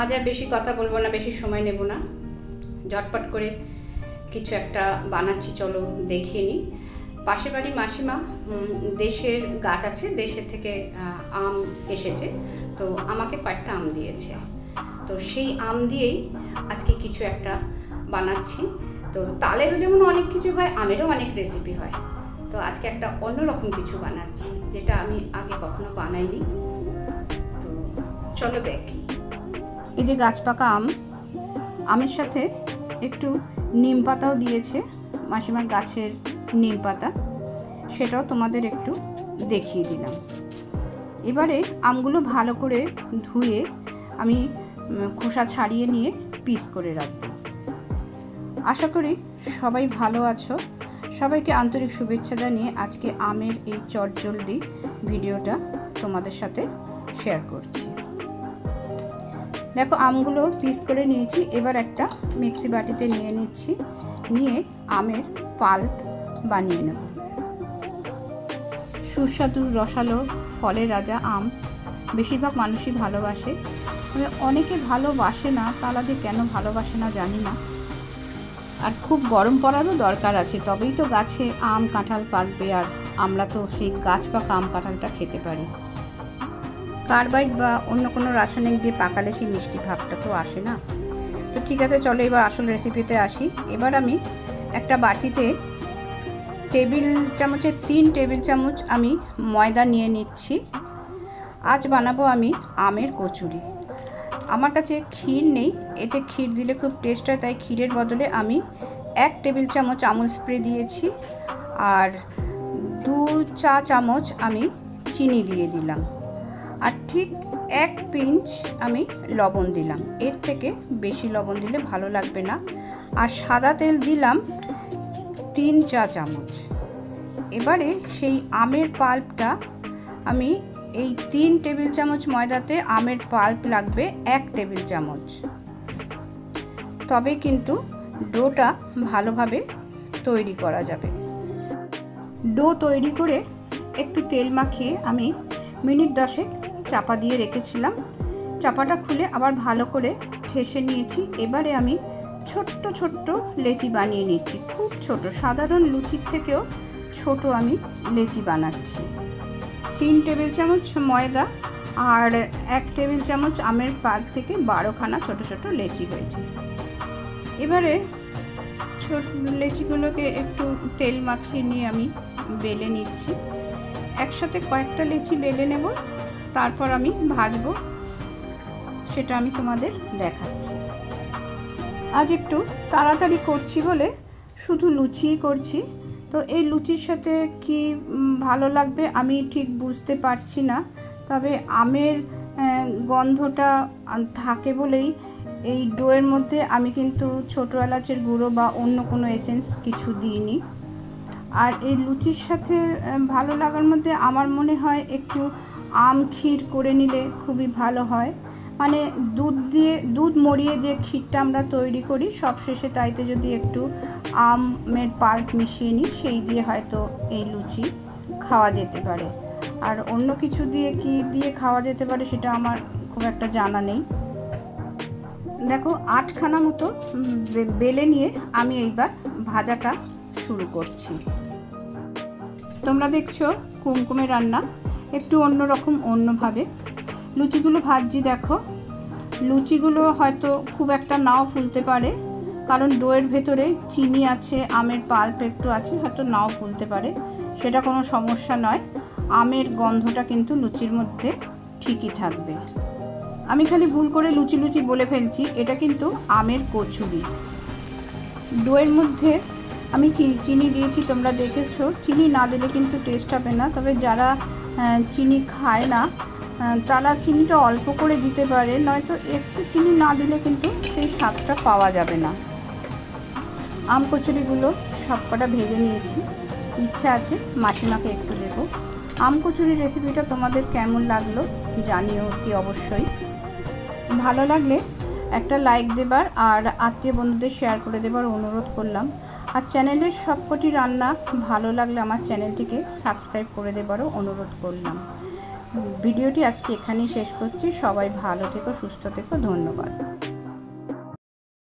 আজ আর বেশি কথা বলবো না, বেশি সময় নেব না, ঝটপট করে কিছু একটা বানাচ্ছি, চলো দেখিয়ে নিই। পাশের বাড়ি মাসিমা দেশের গাছ আছে, দেশের থেকে আম এসেছে, তো আমাকে কয়েকটা আম দিয়েছে, তো সেই আম দিয়েই আজকে কিছু একটা বানাচ্ছি। তো তালেরও যেমন অনেক কিছু হয়, আমেরও অনেক রেসিপি হয়, তো আজকে একটা অন্যরকম কিছু বানাচ্ছি যেটা আমি আগে কখনো বানাইনি। তো চলো দেখি। এই যে গাছ পাকা আম, আমের সাথে একটু নিম পাতাও দিয়েছে, মাসিমার গাছের নিম পাতা, সেটাও তোমাদের একটু দেখিয়ে দিলাম। এবারে আমগুলো ভালো করে ধুয়ে আমি খোসা ছাড়িয়ে নিয়ে পিস করে রাখব। আশা করি সবাই ভালো আছো। সবাইকে আন্তরিক শুভেচ্ছা জানিয়ে আজকে আমের এই চটজলদি ভিডিওটা তোমাদের সাথে শেয়ার করছি। দেখো আমগুলো পিস করে নিয়েছি, এবার একটা মিক্সি বাটিতে নিয়ে নিচ্ছি, নিয়ে আমের পাল্প বানিয়ে নেব। সুস্বাদু রসালো ফলের রাজা আম বেশিরভাগ মানুষই ভালোবাসে, তবে অনেকে ভালোবাসে না, তারা যে কেন ভালোবাসে না জানি না। আর খুব গরম পড়ারও দরকার আছে, তবেই তো গাছে আম কাঁঠাল পাকবে, আর আমরা তো সেই গাছ পাকা আম কাঁঠালটা খেতে পারি। কার্বাইড বা অন্য কোনো রাসায়নিক দিয়ে পাকালে সেই মিষ্টি ভাবটা তো আসে না। তো ঠিক আছে, চলো এবার আসল রেসিপিতে আসি। এবার আমি একটা বাটিতে টেবিল চামচের 3 টেবিল চামচ আমি ময়দা নিয়ে নিচ্ছি। আজ বানাবো আমি আমের কচুরি। আমার কাছে ক্ষীর নেই, এতে ক্ষীর দিলে খুব টেস্ট হয়, তাই ক্ষীরের বদলে আমি 1 টেবিল চামচ আমুল স্প্রে দিয়েছি, আর 2 চা চামচ আমি চিনি দিয়ে দিলাম, আর ঠিক 1 পিঞ্চ আমি লবণ দিলাম। এর থেকে বেশি লবণ দিলে ভালো লাগবে না। আর সাদা তেল দিলাম 3 চা চামচ। এবারে সেই আমের পাল্পটা আমি এই 3 টেবিল চামচ ময়দাতে আমের পাল্প লাগবে 1 টেবিল চামচ, তবে কিন্তু ডোটা ভালোভাবে তৈরি করা যাবে। ডো তৈরি করে একটু তেল মাখিয়ে আমি মিনিট 10 চাপা দিয়ে রেখেছিলাম। চাপাটা খুলে আবার ভালো করে ঠেসে নিয়েছি। এবারে আমি ছোট্ট ছোট্ট লেচি বানিয়ে নিচ্ছি, খুব ছোট, সাধারণ লুচির থেকেও ছোট আমি লেচি বানাচ্ছি। 3 টেবিল চামচ ময়দা আর 1 টেবিল চামচ আমের পাল্প থেকে 12খানা ছোট ছোট লেচি হয়েছে। এবারে ছোট লেচিগুলোকে একটু তেল মাখিয়ে নিয়ে আমি বেলে নিচ্ছি। একসাথে কয়েকটা লেচি বেলে নেব, তারপর আমি ভাজবো, সেটা আমি তোমাদের দেখাচ্ছি। আজ একটু তাড়াতাড়ি করছি বলে শুধু লুচিই করছি, তো এই লুচির সাথে কি ভালো লাগবে আমি ঠিক বুঝতে পারছি না, তবে আমের গন্ধটা থাকে বলেই এই ডোয়ের মধ্যে আমি কিন্তু ছোটো এলাচের গুঁড়ো বা অন্য কোনো এসেন্স কিছু দিইনি। আর এই লুচির সাথে ভালো লাগার মধ্যে আমার মনে হয় একটু আম ক্ষীর করে নিলে খুবই ভালো হয়, মানে দুধ মরিয়ে যে ক্ষীরটা আমরা তৈরি করি সবশেষে তাইতে যদি একটু আমের পাল্প মিশিয়ে নিই, সেই দিয়ে হয়তো এই লুচি খাওয়া যেতে পারে। আর অন্য কিছু দিয়ে কি দিয়ে খাওয়া যেতে পারে সেটা আমার খুব একটা জানা নেই। দেখো 8খানা মতো বেলে নিয়ে আমি এইবার ভাজাটা শুরু করছি। তোমরা দেখছো কুমকুমের রান্না, একটু অন্যরকম অন্যভাবে লুচিগুলো ভাজছি। দেখো লুচিগুলো হয়তো খুব একটা নাও ফুলতে পারে, কারণ ডোয়ের ভেতরে চিনি আছে, আমের পাল্প একটু আছে, হয়তো নাও ফুলতে পারে, সেটা কোনো সমস্যা নয়। আমের গন্ধটা কিন্তু লুচির মধ্যে ঠিকই থাকবে। আমি খালি ভুল করে লুচি লুচি বলে ফেলছি, এটা কিন্তু আমের কচুরি। ডোয়ের মধ্যে আমি চিনি দিয়েছি, তোমরা দেখেছো। চিনি না দিলে কিন্তু টেস্ট হবে না, তবে যারা চিনি খায় না তারা চিনিটা অল্প করে দিতে পারে, নয়তো একটু চিনি না দিলে কিন্তু সেই স্বাদটা পাওয়া যাবে না। আম কচুরিগুলো সবকটা ভেজে নিয়েছি, ইচ্ছা আছে মাসিমাকে একটু দেবো। আম কচুরির রেসিপিটা তোমাদের কেমন লাগলো জানিও অতি অবশ্যই। ভালো লাগলে একটা লাইক দেবার আর আত্মীয় বন্ধুদের শেয়ার করে দেবার অনুরোধ করলাম। আর চ্যানেলের সবকটি রান্না ভালো লাগলে আমার চ্যানেলটিকে সাবস্ক্রাইব করে দেবারও অনুরোধ করলাম। ভিডিওটি আজকে এখানেই শেষ করছি। সবাই ভালো থেকো, সুস্থ থেকো, ধন্যবাদ।